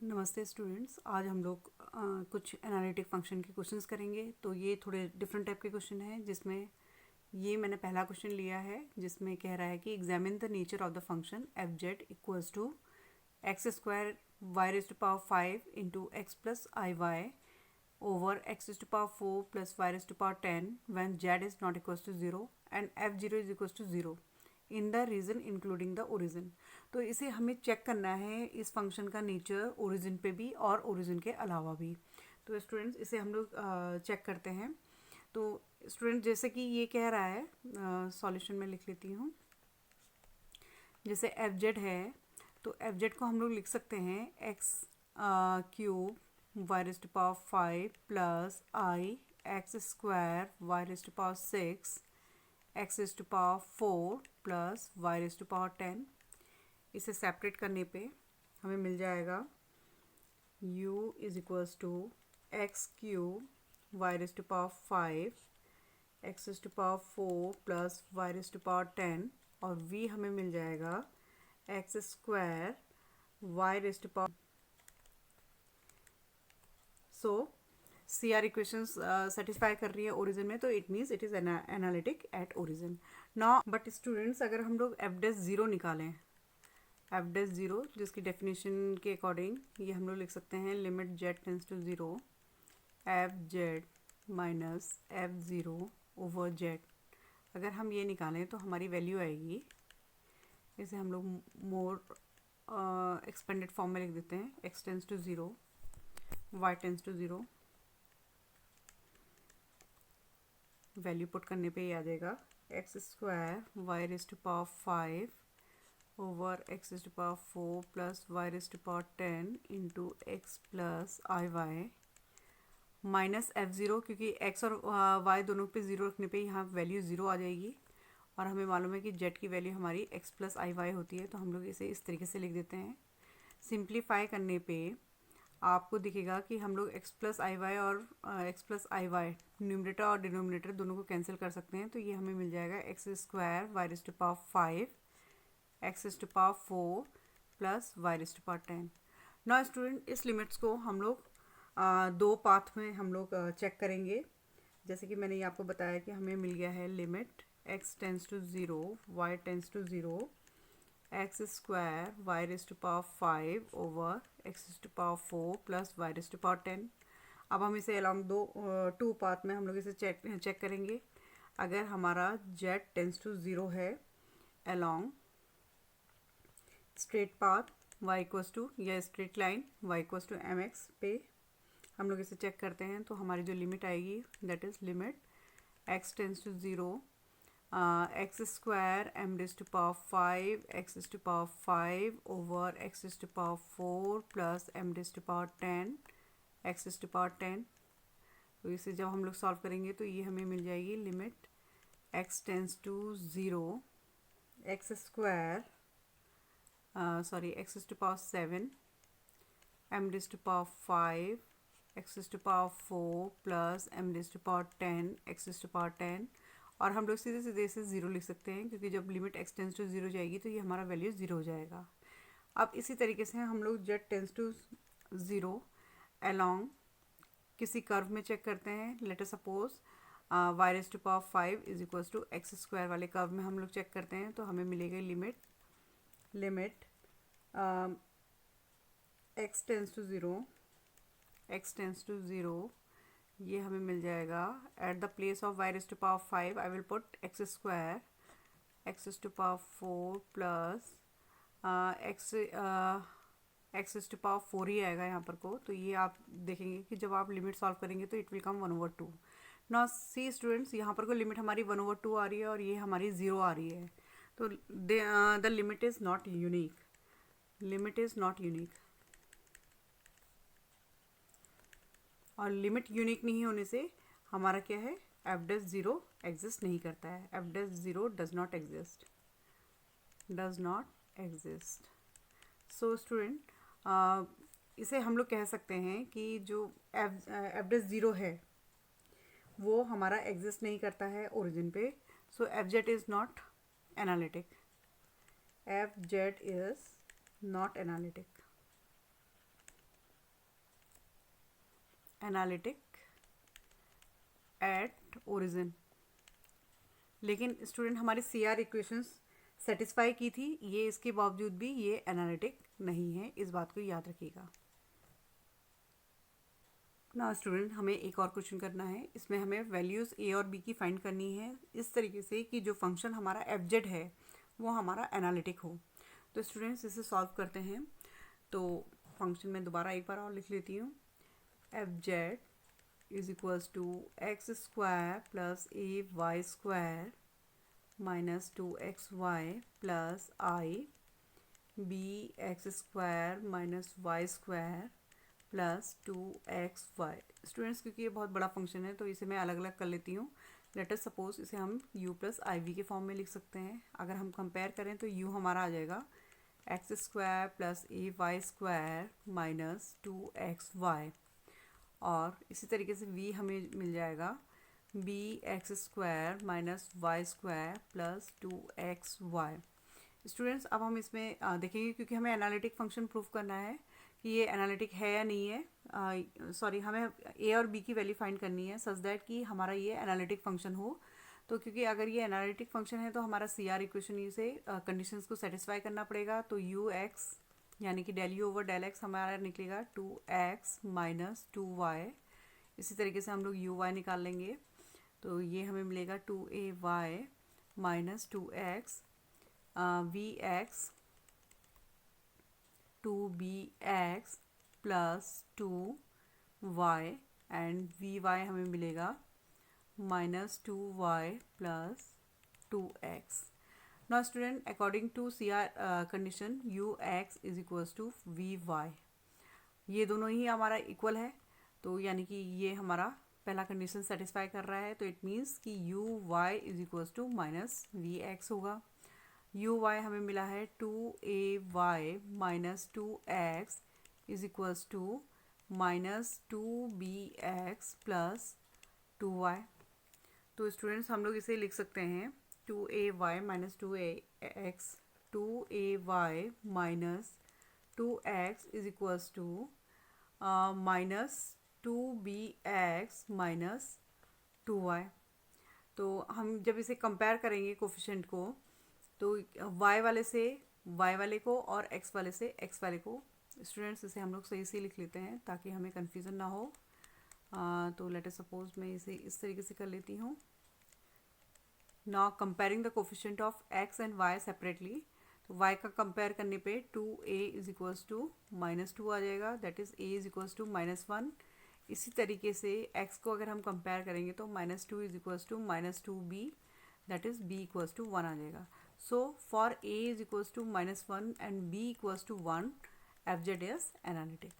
नमस्ते स्टूडेंट्स। आज हम लोग कुछ एनालिटिक फंक्शन के क्वेश्चंस करेंगे। तो ये थोड़े डिफरेंट टाइप के क्वेश्चन हैं, जिसमें ये मैंने पहला क्वेश्चन लिया है जिसमें कह रहा है कि examine the nature of the function F Z equals to x square Y raise to power 5 into x plus I Y over x is to power 4 plus y raised to power 10 when z is not equals to 0 and f0 is equals to 0 in the region including the origin. तो इसे हमें check करना है इस function का nature origin पे भी और ओरिजिन के अलावा भी। तो स्टूडेंट्स इसे हम लोग चेक करते हैं। तो स्टूडेंट जैसे कि ये कह रहा है, सॉल्यूशन में लिख लेती हूँ। जैसे एफ जेड है तो एफ जेड को हम लोग लिख सकते हैं x cube y raised to power 5 plus I x square y raised to power 6 x raised to power 4 plus y raised to power 10। इसे सेपरेट करने पे हमें मिल जाएगा u is equals to x cube y raised to power 5 x raised to power 4 plus y raised to power 10 और v हमें मिल जाएगा x square y raised to power। So C R equations satisfy कर रही है origin में, तो it means it is analytic at origin. Now but students अगर हम लोग एफ डैश ज़ीरो निकालें, एफ डैश ज़ीरो जिसकी डेफिनेशन के अकॉर्डिंग ये हम लोग लिख सकते हैं limit z tends to zero f z minus f zero over z. अगर हम ये निकालें तो हमारी वैल्यू आएगी, इसे हम लोग मोर एक्सपेंडेड फॉर्म में लिख देते हैं x tends to zero y tends to zero. Value put करने पे ही आ जाएगा x square Y raise to power 5 over x raise to power 4 plus y raise to power 10 into x plus I y minus f zero, क्योंकि x और y दोनों पे zero रखने पे यहाँ वैल्यू ज़ीरो आ जाएगी और हमें मालूम है कि जेड की वैल्यू हमारी एक्स प्लस आई वाई होती है। तो हम लोग इसे इस तरीके से लिख देते हैं। सिंप्लीफाई करने पे आपको दिखेगा कि हम लोग x प्लस आई वाई और x प्लस आई वाई न्यूमरेटर और डिनोमिनेटर दोनों को कैंसिल कर सकते हैं। तो ये हमें मिल जाएगा x square Y raise to power 5 x raise to power 4 plus y raise to power 10। Now student इस लिमिट्स को हम लोग दो पाथ में हम लोग चेक करेंगे। जैसे कि मैंने ये आपको बताया कि हमें मिल गया है limit x tends to zero y tends to zero x square Y raise to power 5 over x raise to power 4 plus y raise to power 10। अब हम इसे अलॉन्ग टू पाथ में हम लोग इसे चेक करेंगे। अगर हमारा z टेंस टू ज़ीरो है along straight path y equals to या straight line y equals to M X पे हम लोग इसे चेक करते हैं, तो हमारी जो लिमिट आएगी that is limit x tends to zero x square m raise to power 5 x raise to power 5 over x raise to power 4 plus m raise to power 10 x raise to power 10। तो इसे जब हम लोग solve करेंगे तो ये हमें मिल जाएगी limit x tends to zero x square x raise to power 7 m raise to power 5 x raise to power 4 plus m raise to power 10 x raise to power 10। और हम लोग सीधे सीधे इसे ज़ीरो लिख सकते हैं, क्योंकि जब limit x tends to zero जाएगी तो ये हमारा वैल्यू ज़ीरो हो जाएगा। अब इसी तरीके से हम लोग z tends to zero along किसी कर्व में चेक करते हैं। Let us suppose y raise to power 5 is equals to x square वाले कर्व में हम लोग चेक करते हैं, तो हमें मिलेगी limit x tends to zero ये हमें मिल जाएगा at the place of y raise to power 5 I will put x square x raise to power 4 plus x to power 4 ही आएगा यहाँ पर को। तो ये आप देखेंगे कि जब आप लिमिट सॉल्व करेंगे तो it will come 1/2। Now see students, यहाँ पर को लिमिट हमारी 1/2 आ रही है और ये हमारी 0 आ रही है। तो the limit is not unique, limit is not unique. और लिमिट यूनिक नहीं होने से हमारा क्या है, एफ डैश ज़ीरो एग्जिस्ट नहीं करता है। F dash zero does not exist. So student इसे हम लोग कह सकते हैं कि जो एफ डैश ज़ीरो है वो हमारा एग्जिस्ट नहीं करता है ओरिजिन पे। So F Z is not analytic, F Z is not analytic. Analytic at origin. लेकिन स्टूडेंट हमारी CR इक्वेशंस सेटिस्फाई की थी, ये इसके बावजूद भी ये एनालिटिक नहीं है, इस बात को याद रखिएगा। ना स्टूडेंट हमें एक और क्वेश्चन करना है, इसमें हमें वैल्यूज़ A और B की फाइंड करनी है इस तरीके से कि जो फंक्शन हमारा fz है वो हमारा एनालिटिक हो। तो स्टूडेंट्स इसे सॉल्व करते हैं। तो फंक्शन में दोबारा एक बार और लिख लेती हूँ, fz is equals to x square plus AY² minus 2xy plus I bx² minus y² plus 2xy। Students क्योंकि ये बहुत बड़ा फंक्शन है तो इसे मैं अलग अलग कर लेती हूँ। लेट अस सपोज इसे हम u प्लस IV के फॉर्म में लिख सकते हैं। अगर हम कंपेयर करें तो u हमारा आ जाएगा x² plus AY² minus 2xy, और इसी तरीके से v हमें मिल जाएगा bx² minus y² plus 2xy। Students अब हम इसमें देखेंगे, क्योंकि हमें एनालिटिक फंक्शन प्रूफ करना है कि ये एनालिटिक है या नहीं है। सॉरी, हमें A और B की वैल्यू फाइंड करनी है सच दैट कि हमारा ये एनालिटिक फंक्शन हो। तो क्योंकि अगर ये एनालिटिक फंक्शन है तो हमारा CR इक्वेशन से कंडीशंस को सेटिस्फाई करना पड़ेगा। तो UX यानी कि del U over del X हमारा निकलेगा 2x माइनस 2y। इसी तरीके से हम लोग UY निकाल लेंगे, तो ये हमें मिलेगा 2AY minus 2x, VX 2BX plus 2y and VY हमें मिलेगा minus 2y plus 2x। Now student according to CR condition UX is equals to VY, ये दोनों ही हमारा इक्वल है, तो यानी कि ये हमारा पहला कंडीशन सेटिस्फाई कर रहा है। तो इट मीन्स कि UY is equals to minus VX होगा। UY हमें मिला है 2AY minus 2x is equals to minus 2BX plus 2y। तो स्टूडेंट्स हम लोग इसे लिख सकते हैं 2AY minus 2x 2AY minus 2x is equals to minus 2BX minus 2y। तो हम जब इसे कंपेयर करेंगे कोफिशिएंट को, तो y वाले से y वाले को और x वाले से x वाले को, स्टूडेंट्स इसे हम लोग सही से लिख लेते हैं ताकि हमें कन्फ्यूज़न ना हो। तो लेट अस सपोज मैं इसे इस तरीके से कर लेती हूँ। Now comparing the coefficient of x and y separately, तो y का कंपेयर करने पे 2a is equals to minus 2 आ जाएगा, that is a is equals to minus 1। इसी तरीके से x को अगर हम कंपेयर करेंगे तो minus 2 is equals to minus 2b, that is b equals to 1 आ जाएगा। So for a is equals to minus 1 and b equals to 1, fz is analytic.